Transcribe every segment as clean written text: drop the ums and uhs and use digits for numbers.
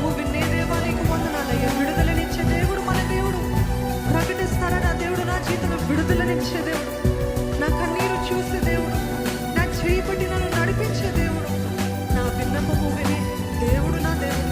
విన్నపము వినే దేవానికి వందనాలయ్యా. విడుదలనిచ్చే దేవుడు మన దేవుడు. ప్రకటిస్తారా నా దేవుడు నా జీవితంలో విడుదలనిచ్చే దేవుడు, నా కన్నీరు చూసే దేవుడు, నా చేయి పట్టి నన్ను నడిపించే దేవుడు, నా విన్నపము వినే దేవుడు నా దేవుడు.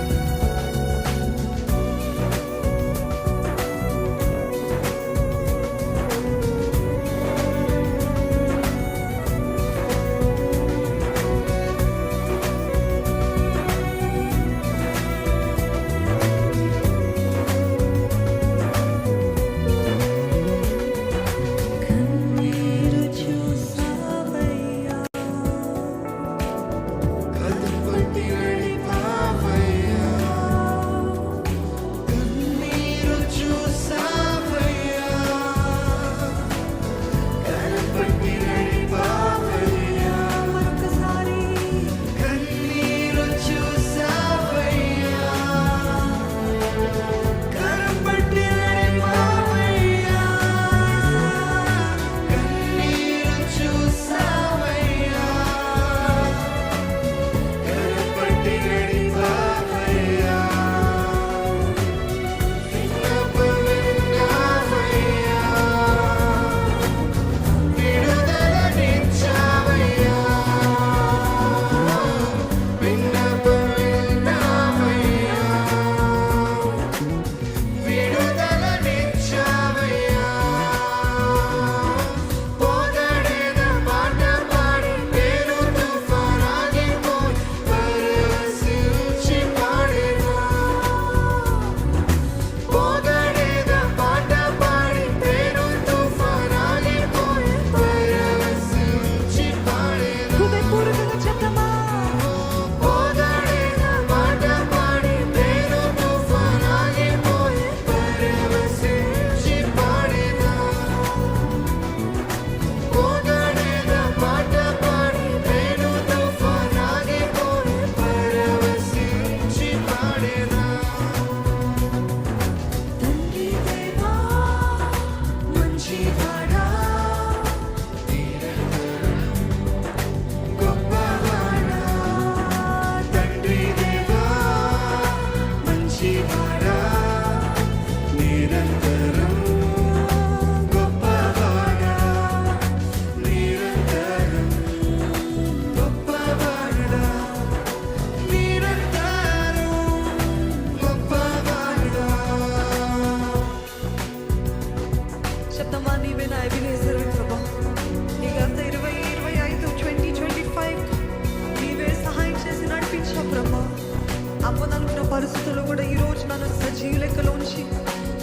పరిస్థితుల్లో కూడా ఈరోజు నన్ను సజీవ లెక్కలోంచి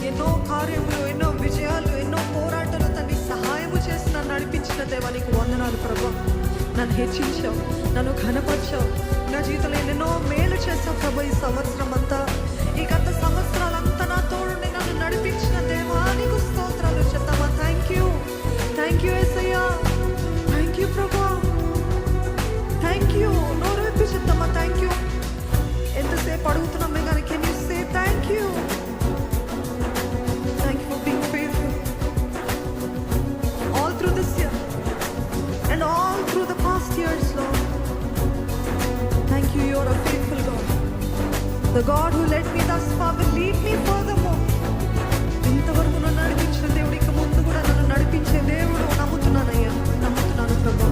ఎన్నో కార్యములు, ఎన్నో విజయాలు, ఎన్నో పోరాటాలు తండ్రి సహాయము చేసి నన్ను నడిపించిన దేవానికి వందనాలు ప్రభా. నన్ను హెచ్చించావు, నన్ను ఘనపరిచావు, నా జీవితంలో ఎన్నెన్నో మేలు చేసావు ప్రభా. ఈ సంవత్సరం అంతా, ఈ గత సంవత్సరాలంతా నా తోడుని నన్ను నడిపించిన దేవానికి స్తోత్రాలు చెప్తామా. Thank you Yesayya, thank you ప్రభా, థ్యాంక్ యూ. నోరు విప్పి చెప్తామా థ్యాంక్ యూ. ఎంతసేపు అడుగుతున్నామే కానీ can you say thank you. Thank you for being faithful all through this year and all through the past years Lord. Thank you, you are a faithful God. The God who led me thus far will lead me furthermore. ఇంతవరకు నన్ను నడిపించిన దేవుడు ఇక ముందు కూడా నన్ను నడిపించే దేవుడు. నమ్ముతున్నానయ్యా, నమ్ముతున్నాను ప్రభా.